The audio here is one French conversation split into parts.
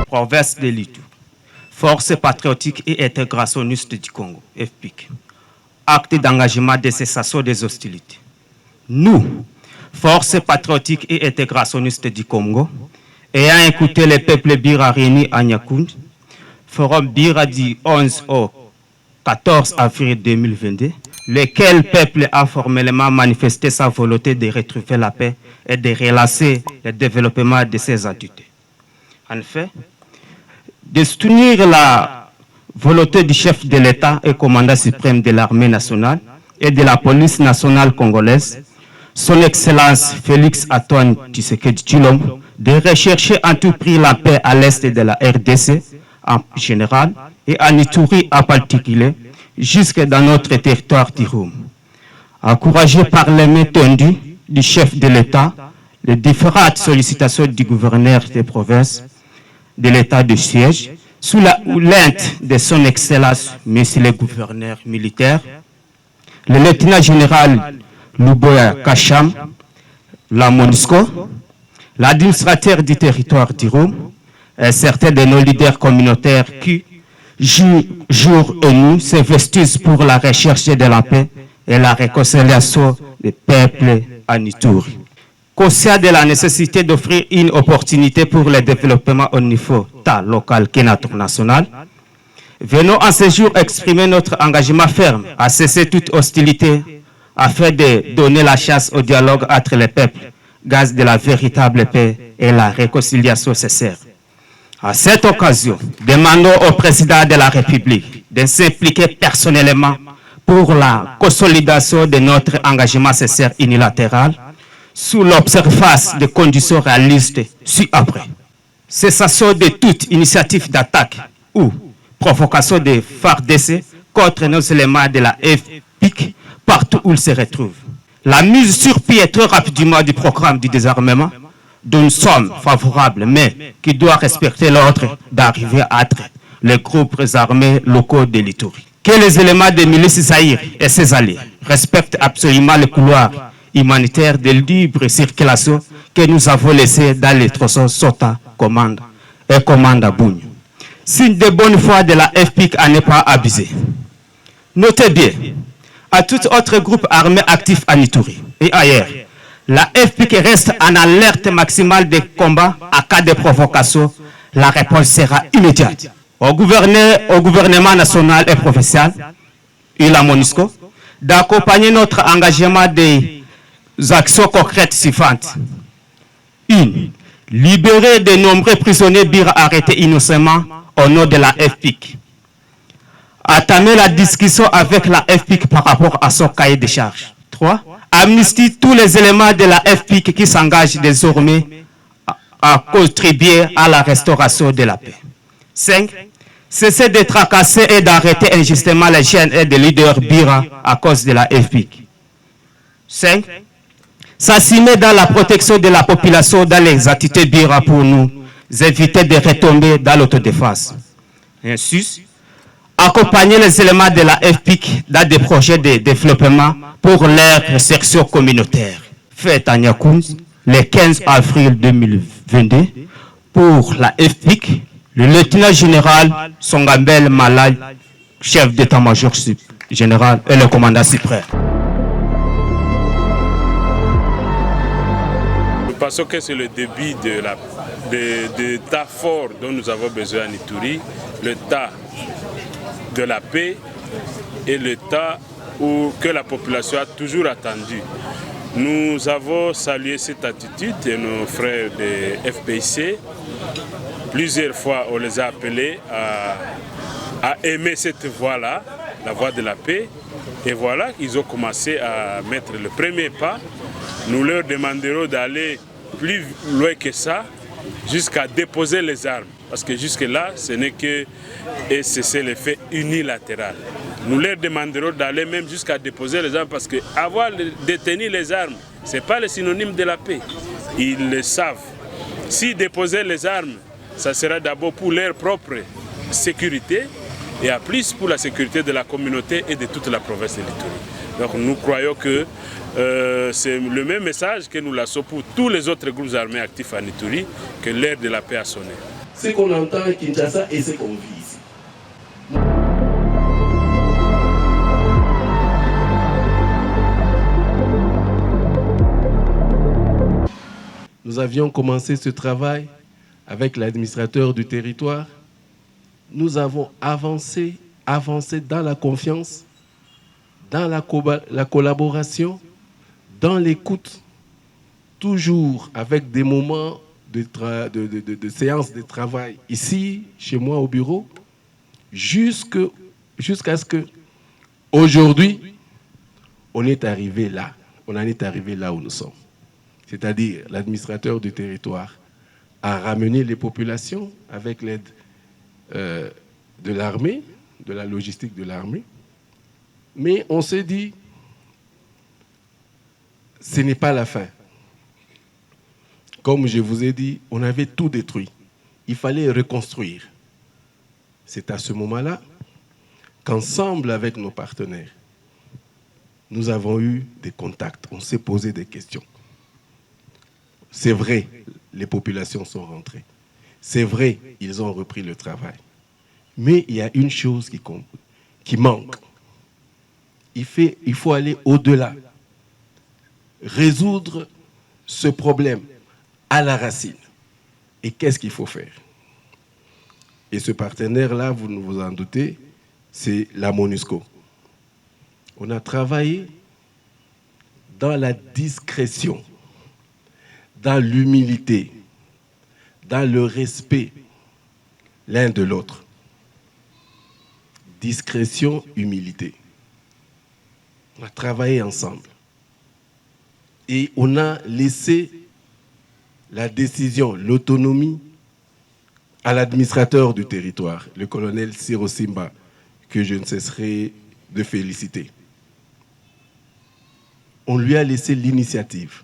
province de l'Ituri, Force patriotique et intégrationniste du Congo, FPIC. Acte d'engagement de cessation des hostilités. Nous, Force patriotique et intégrationniste du Congo, ayant écouté le peuple Bira réuni à Nyakound, Forum Bira du 11 au 14 avril 2022, lequel peuple a formellement manifesté sa volonté de retrouver la paix et de relancer le développement de ses entités. En effet, de soutenir la volonté du chef de l'État et commandant suprême de l'armée nationale et de la police nationale congolaise, son Excellence Félix Antoine Tshisekedi Tshilombo, de rechercher en tout prix la paix à l'est de la RDC en général et en Ituri en particulier, jusque dans notre territoire d'Irum. Encouragé par les mains tendues du chef de l'État, les différentes sollicitations du gouverneur des provinces, de l'état de siège, sous la houlette de son Excellence, Monsieur le gouverneur militaire, le lieutenant général Luboya Kacham, la MONUSCO, l'administrateur du territoire d'Irum, et certains de nos leaders communautaires qui, jour et nuit, s'investissent pour la recherche de la paix et la réconciliation des peuples en Ituri. Conscient de la nécessité d'offrir une opportunité pour le développement au niveau tant local qu'international, venons en ce jour exprimer notre engagement ferme à cesser toute hostilité afin de donner la chance au dialogue entre les peuples, gage de la véritable paix et la réconciliation sincère. À cette occasion, demandons au président de la République de s'impliquer personnellement pour la consolidation de notre engagement sincère unilatéral sous l'observance des conditions réalistes ci-après. Cessation de toute initiative d'attaque ou provocation de FARDC contre nos éléments de la FPIC partout où ils se retrouvent. La mise sur pied très rapidement du programme du désarmement dont nous sommes favorables, mais qui doit respecter l'ordre d'arriver à être les groupes armés locaux de l'Ituri. Que les éléments des milices Zaïre et ses alliés respectent absolument le couloir humanitaire de libre circulation que nous avons laissé dans les tronçons Sota, Commande et Commande à Bougne. Signe de bonne foi de la FPIC à ne pas abuser. Notez bien, à tout autre groupe armé actif en Ituri et ailleurs, la FPIC reste en alerte maximale des combats à cas de provocation. La réponse sera immédiate. Au gouvernement national et provincial et la MONUSCO d'accompagner notre engagement des actions concrètes suivantes. 1. Libérer de nombreux prisonniers Bira arrêtés innocemment au nom de la FPIC. Entamer la discussion avec la FPIC par rapport à son cahier de charges. 3. Amnistie tous les éléments de la FPIC qui s'engagent désormais à contribuer à la restauration de la paix. 5. Cesser de tracasser et d'arrêter injustement les jeunes et les leaders Bira à cause de la FPIC. 5. S'assumer dans la protection de la population dans les attitudes Bira pour nous éviter de retomber dans l'autodéfense. Ainsi, accompagner les éléments de la FPIC dans des projets de développement pour leur section communautaire. Fait à Nyakound le 15 avril 2022 pour la FPIC, le lieutenant général Songambel Malal, chef d'état-major général et le commandant suprême. Nous pensons que c'est le début de tas fort dont nous avons besoin en Ituri, le tas de la paix et le tas que la population a toujours attendu. Nous avons salué cette attitude de nos frères de FPIC. Plusieurs fois, on les a appelés à aimer cette voie-là, la voie de la paix. Et voilà, ils ont commencé à mettre le premier pas. Nous leur demanderons d'aller plus loin que ça, jusqu'à déposer les armes. Parce que jusque-là, ce n'est que c'est l'effet unilatéral. Nous leur demanderons d'aller même jusqu'à déposer les armes, parce qu'avoir détenu les armes, ce n'est pas le synonyme de la paix. Ils le savent. Si déposer les armes, ça sera d'abord pour leur propre sécurité, et à plus pour la sécurité de la communauté et de toute la province de l'Ituri. Donc nous croyons que c'est le même message que nous lançons pour tous les autres groupes armés actifs en Ituri, que l'ère de la paix a sonné. ce qu'on entend à Kinshasa et ce qu'on vit ici. Nous avions commencé ce travail avec l'administrateur du territoire. Nous avons avancé dans la confiance, dans la collaboration, dans l'écoute, toujours avec des moments de séances de travail ici, chez moi au bureau, jusqu'à ce que aujourd'hui, on en est arrivé là où nous sommes. C'est-à-dire l'administrateur du territoire a ramené les populations avec l'aide de l'armée, de la logistique de l'armée. Mais on s'est dit, ce n'est pas la fin. Comme je vous ai dit, on avait tout détruit. Il fallait reconstruire. C'est à ce moment-là qu'ensemble avec nos partenaires, nous avons eu des contacts, on s'est posé des questions. C'est vrai, les populations sont rentrées. C'est vrai, ils ont repris le travail. Mais il y a une chose qui manque. Il faut aller au-delà. Résoudre ce problème à la racine. Et qu'est-ce qu'il faut faire? Et ce partenaire-là, vous ne vous en doutez, c'est la MONUSCO. On a travaillé dans la discrétion, dans l'humilité, dans le respect l'un de l'autre. Discrétion, humilité. On a travaillé ensemble. Et on a laissé la décision, l'autonomie à l'administrateur du territoire, le colonel Siro Simba, que je ne cesserai de féliciter. On lui a laissé l'initiative.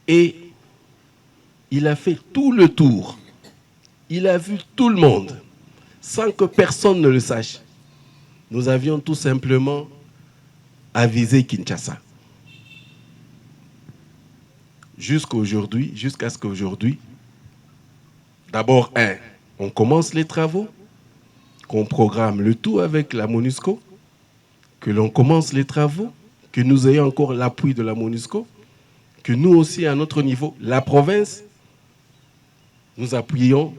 Et il a fait tout le tour. Il a vu tout le monde, sans que personne ne le sache. Nous avions tout simplement avisé Kinshasa. Jusqu'à ce qu'aujourd'hui, d'abord, on commence les travaux, qu'on programme le tout avec la MONUSCO, que l'on commence les travaux, que nous ayons encore l'appui de la MONUSCO, que nous aussi, à notre niveau, la province, nous appuyons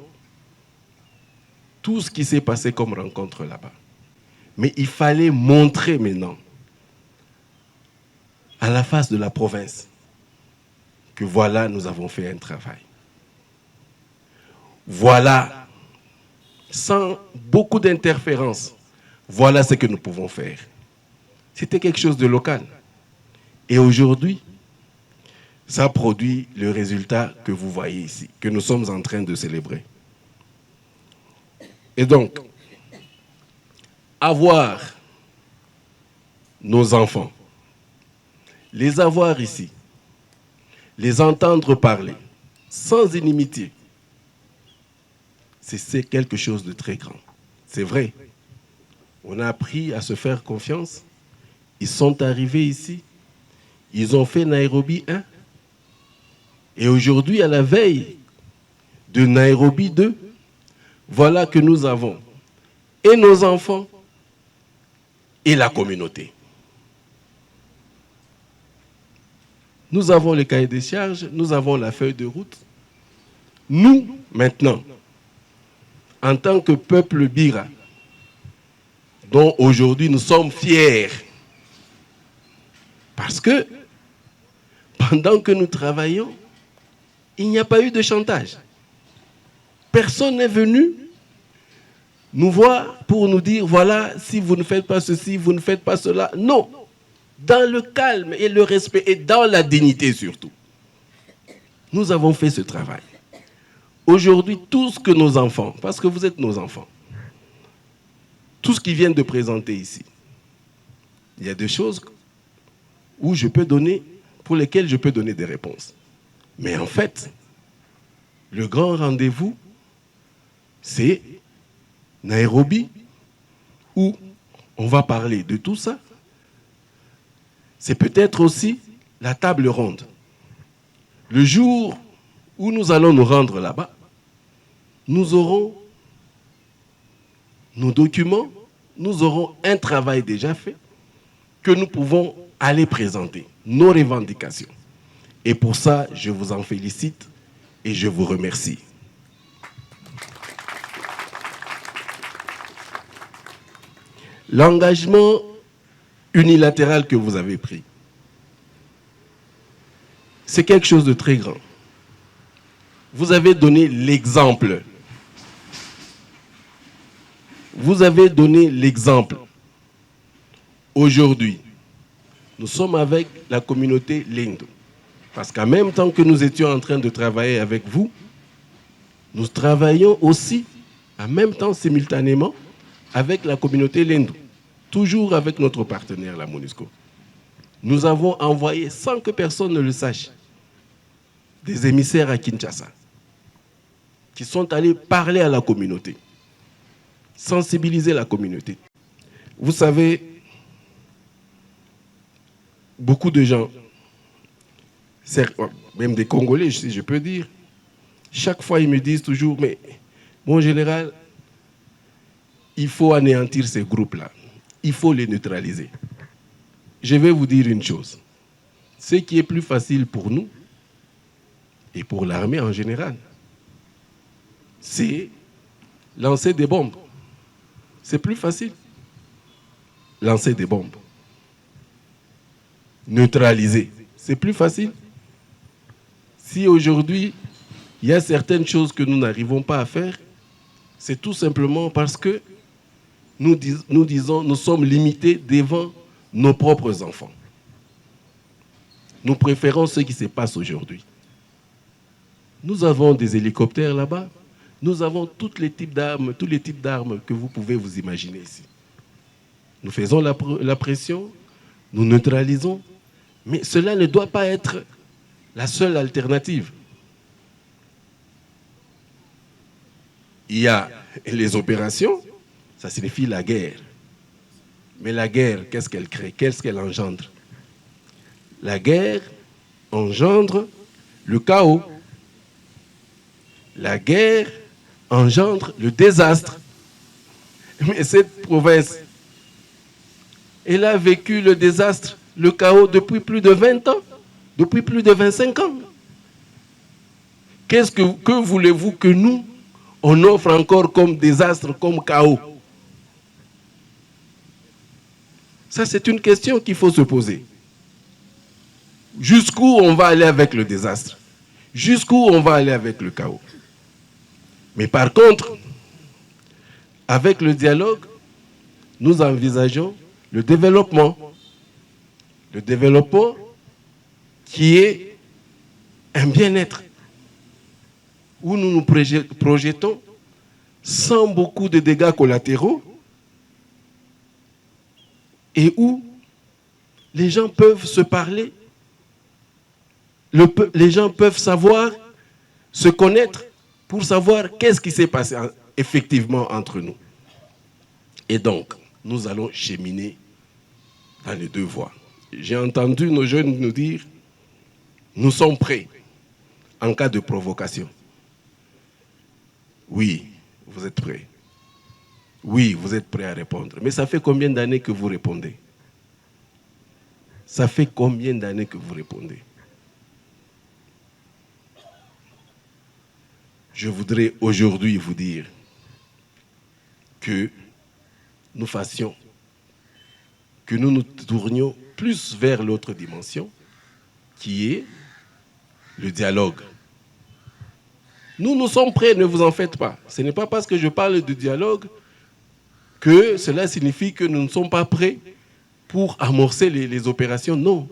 tout ce qui s'est passé comme rencontre là-bas. Mais il fallait montrer maintenant, à la face de la province, que voilà, nous avons fait un travail. Voilà, sans beaucoup d'interférences, voilà ce que nous pouvons faire. C'était quelque chose de local. Et aujourd'hui, ça produit le résultat que vous voyez ici, que nous sommes en train de célébrer. Et donc, avoir nos enfants, les avoir ici, les entendre parler, sans inimitié, c'est quelque chose de très grand. C'est vrai. On a appris à se faire confiance. Ils sont arrivés ici. Ils ont fait Nairobi 1. Et aujourd'hui, à la veille de Nairobi 2, voilà que nous avons et nos enfants et la communauté. Nous avons le cahier des charges, nous avons la feuille de route. Nous, maintenant, en tant que peuple Bira, dont aujourd'hui nous sommes fiers, parce que pendant que nous travaillons, il n'y a pas eu de chantage. Personne n'est venu nous voir pour nous dire, voilà, si vous ne faites pas ceci, vous ne faites pas cela. Non, dans le calme et le respect et dans la dignité surtout. Nous avons fait ce travail. Aujourd'hui, tout ce que nos enfants, parce que vous êtes nos enfants, tout ce qu'ils viennent de présenter ici, il y a des choses où je peux donner, pour lesquelles je peux donner des réponses. Mais en fait, le grand rendez-vous, c'est Nairobi, où on va parler de tout ça. C'est peut-être aussi la table ronde. Le jour où nous allons nous rendre là-bas, nous aurons nos documents, nous aurons un travail déjà fait que nous pouvons aller présenter, nos revendications. Et pour ça, je vous en félicite et je vous remercie. L'engagement unilatéral que vous avez pris, c'est quelque chose de très grand. Vous avez donné l'exemple. Vous avez donné l'exemple. Aujourd'hui, nous sommes avec la communauté Lendo. Parce qu'en même temps que nous étions en train de travailler avec vous, nous travaillons aussi, en même temps, simultanément, avec la communauté Lendo. Toujours avec notre partenaire, la MONUSCO. Nous avons envoyé, sans que personne ne le sache, des émissaires à Kinshasa, qui sont allés parler à la communauté, sensibiliser la communauté. Vous savez, beaucoup de gens, même des Congolais, si je peux dire, chaque fois ils me disent toujours, mais mon général, il faut anéantir ces groupes-là, il faut les neutraliser. Je vais vous dire une chose, ce qui est plus facile pour nous, et pour l'armée en général, c'est lancer des bombes. C'est plus facile. Lancer des bombes. Neutraliser. C'est plus facile. Si aujourd'hui, il y a certaines choses que nous n'arrivons pas à faire, c'est tout simplement parce que nous disons, nous sommes limités devant nos propres enfants. Nous préférons ce qui se passe aujourd'hui. Nous avons des hélicoptères là-bas. Nous avons tous les types d'armes que vous pouvez vous imaginer ici. Nous faisons la pression, nous neutralisons, mais cela ne doit pas être la seule alternative. Il y a les opérations, ça signifie la guerre. Mais la guerre, qu'est-ce qu'elle crée? Qu'est-ce qu'elle engendre? La guerre engendre le chaos. La guerre engendre le désastre. Mais cette province, elle a vécu le désastre, le chaos depuis plus de 20 ans, depuis plus de 25 ans. Que voulez-vous que nous, on offre encore comme désastre, comme chaos? Ça, c'est une question qu'il faut se poser. Jusqu'où on va aller avec le désastre? Jusqu'où on va aller avec le chaos? Mais par contre, avec le dialogue, nous envisageons le développement. Le développement qui est un bien-être, où nous nous projetons sans beaucoup de dégâts collatéraux et où les gens peuvent se parler, les gens peuvent savoir, se connaître pour savoir qu'est-ce qui s'est passé effectivement entre nous. Et donc, nous allons cheminer dans les deux voies. J'ai entendu nos jeunes nous dire, nous sommes prêts en cas de provocation. Oui, vous êtes prêts. Oui, vous êtes prêts à répondre. Mais ça fait combien d'années que vous répondez? Ça fait combien d'années que vous répondez? Je voudrais aujourd'hui vous dire que nous fassions, que nous nous tournions plus vers l'autre dimension, qui est le dialogue. Nous sommes prêts, ne vous en faites pas. Ce n'est pas parce que je parle de dialogue que cela signifie que nous ne sommes pas prêts pour amorcer les opérations. Non,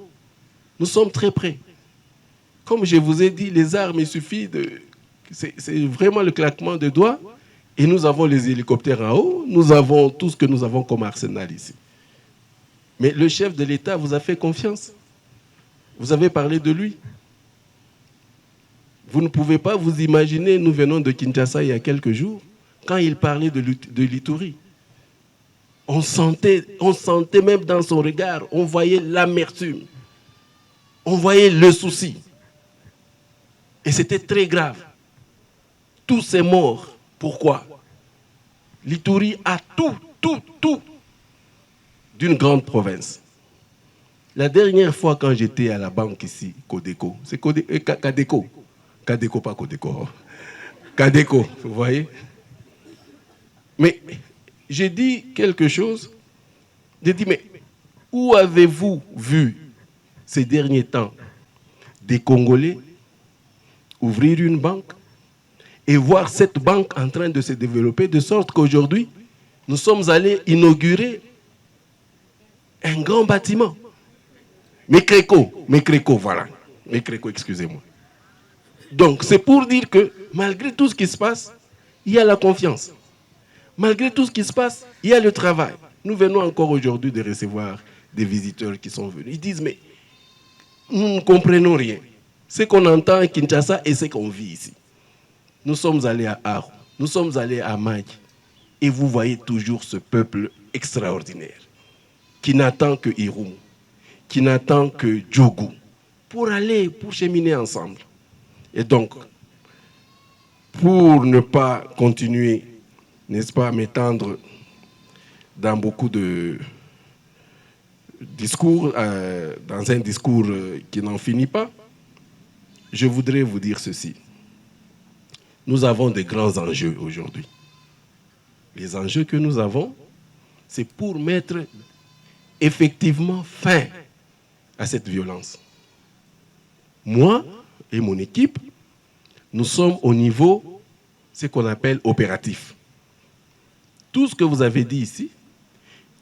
nous sommes très prêts. Comme je vous ai dit, les armes, il suffit de... C'est vraiment le claquement de doigts. Et nous avons les hélicoptères en haut, nous avons tout ce que nous avons comme arsenal ici. Mais le chef de l'État vous a fait confiance. Vous avez parlé de lui. Vous ne pouvez pas vous imaginer, nous venons de Kinshasa il y a quelques jours, quand il parlait de l'Ituri. On sentait même dans son regard, on voyait l'amertume, on voyait le souci. Et c'était très grave. Tous ces morts Pourquoi? L'Ituri a tout d'une grande province. La dernière fois quand j'étais à la banque ici, Codeco, c'est Cadeco. Cadeco, pas Codeco. Cadeco, vous voyez? Mais j'ai dit quelque chose. J'ai dit, mais où avez-vous vu ces derniers temps des Congolais ouvrir une banque et voir cette banque en train de se développer de sorte qu'aujourd'hui, nous sommes allés inaugurer un grand bâtiment. Mekreco, voilà. Mekreco, excusez-moi. Donc, c'est pour dire que malgré tout ce qui se passe, il y a la confiance. Malgré tout ce qui se passe, il y a le travail. Nous venons encore aujourd'hui de recevoir des visiteurs qui sont venus. Ils disent, mais nous ne comprenons rien. Ce qu'on entend à Kinshasa et ce qu'on vit ici. Nous sommes allés à Aru, nous sommes allés à Madi, et vous voyez toujours ce peuple extraordinaire qui n'attend que Irumu, qui n'attend que Djougou, pour cheminer ensemble. Et donc, pour ne pas continuer, n'est-ce pas, m'étendre dans beaucoup de discours, dans un discours qui n'en finit pas, je voudrais vous dire ceci. Nous avons des grands enjeux aujourd'hui. Les enjeux que nous avons, c'est pour mettre effectivement fin à cette violence. Moi et mon équipe, nous sommes au niveau, ce qu'on appelle opératif. Tout ce que vous avez dit ici,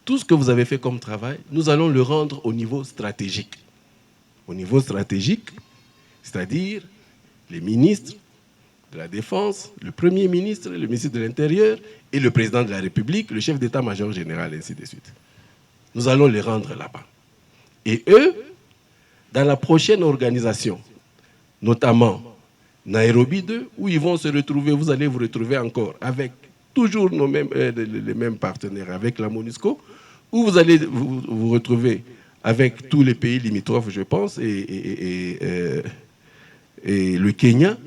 tout ce que vous avez fait comme travail, nous allons le rendre au niveau stratégique. Au niveau stratégique, c'est-à-dire les ministres de la Défense, le Premier ministre, le ministre de l'Intérieur et le président de la République, le chef d'état-major général, ainsi de suite. Nous allons les rendre là-bas. Et eux, dans la prochaine organisation, notamment Nairobi 2, où ils vont se retrouver, vous allez vous retrouver encore avec toujours les mêmes partenaires, avec la MONUSCO, où vous allez vous retrouver avec tous les pays limitrophes, je pense, et le Kenya.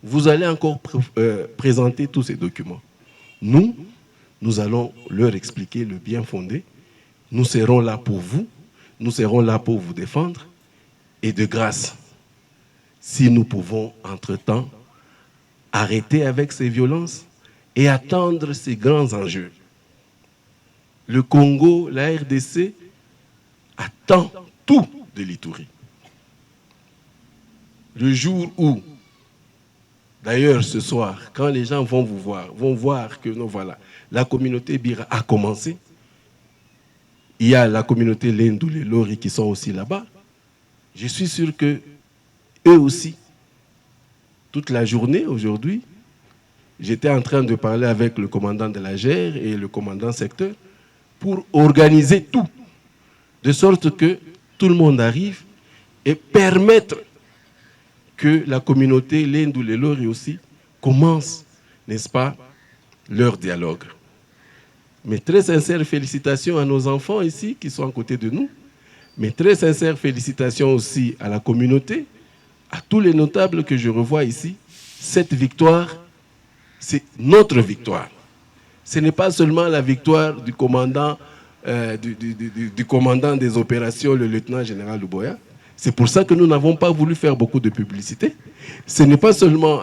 Vous allez encore présenter tous ces documents. Nous allons leur expliquer le bien fondé. Nous serons là pour vous. Nous serons là pour vous défendre. Et de grâce, si nous pouvons, entre-temps, arrêter avec ces violences et attendre ces grands enjeux. Le Congo, la RDC, attend tout de l'Ituri. Le jour où, d'ailleurs ce soir, quand les gens vont vous voir, vont voir que non, voilà, la communauté Bira a commencé. Il y a la communauté Lendou, les Lori qui sont aussi là-bas. Je suis sûr que eux aussi, toute la journée aujourd'hui, j'étais en train de parler avec le commandant de la GER et le commandant secteur pour organiser tout, de sorte que tout le monde arrive et permettre que la communauté Lendou, les Lori aussi, commence, n'est-ce pas, leur dialogue. Mes très sincères félicitations à nos enfants ici qui sont à côté de nous. Mes très sincères félicitations aussi à la communauté, à tous les notables que je revois ici. Cette victoire, c'est notre victoire. Ce n'est pas seulement la victoire du commandant, du commandant des opérations, le lieutenant général Luboya. C'est pour ça que nous n'avons pas voulu faire beaucoup de publicité. Ce n'est pas seulement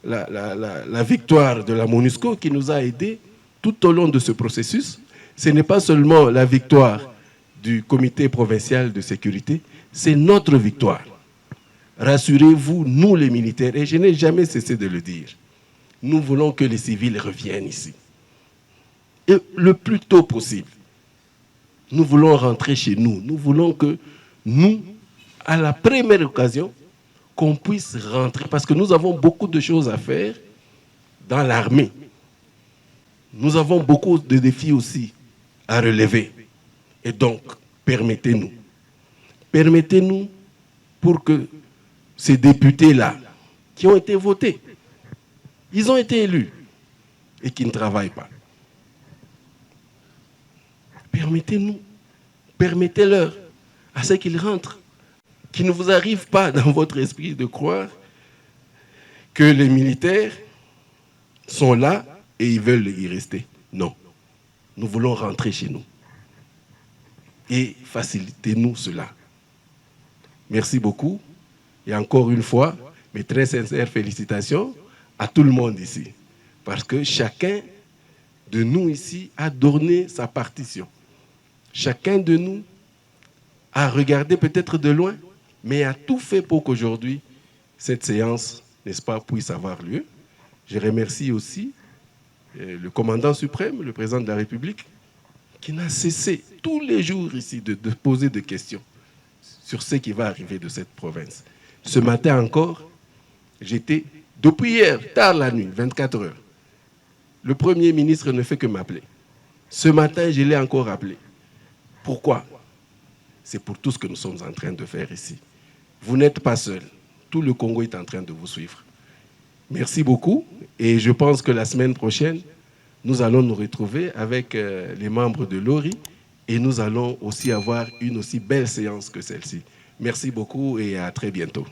la victoire de la MONUSCO qui nous a aidés tout au long de ce processus. Ce n'est pas seulement la victoire du comité provincial de sécurité, c'est notre victoire. Rassurez-vous, nous les militaires, et je n'ai jamais cessé de le dire, nous voulons que les civils reviennent ici. Et le plus tôt possible. Nous voulons rentrer chez nous. Nous voulons que nous, à la première occasion, qu'on puisse rentrer. Parce que nous avons beaucoup de choses à faire dans l'armée. Nous avons beaucoup de défis aussi à relever. Et donc, permettez-nous. Permettez-nous pour que ces députés-là, qui ont été votés, ils ont été élus et qui ne travaillent pas. Permettez-nous, permettez-leur à ce qu'ils rentrent, qu'il ne vous arrive pas dans votre esprit de croire que les militaires sont là et ils veulent y rester. Non. Nous voulons rentrer chez nous. Et facilitez-nous cela. Merci beaucoup. Et encore une fois, mes très sincères félicitations à tout le monde ici. Parce que chacun de nous ici a donné sa partition. Chacun de nous a regardé peut-être de loin, mais a tout fait pour qu'aujourd'hui, cette séance, n'est-ce pas, puisse avoir lieu. Je remercie aussi le commandant suprême, le président de la République, qui n'a cessé tous les jours ici de poser des questions sur ce qui va arriver de cette province. Ce matin encore, j'étais, depuis hier, tard la nuit, 24 heures, le Premier ministre ne fait que m'appeler. Ce matin, je l'ai encore appelé. Pourquoi? C'est pour tout ce que nous sommes en train de faire ici. Vous n'êtes pas seul. Tout le Congo est en train de vous suivre. Merci beaucoup. Et je pense que la semaine prochaine, nous allons nous retrouver avec les membres de l'ORI et nous allons aussi avoir une aussi belle séance que celle-ci. Merci beaucoup et à très bientôt.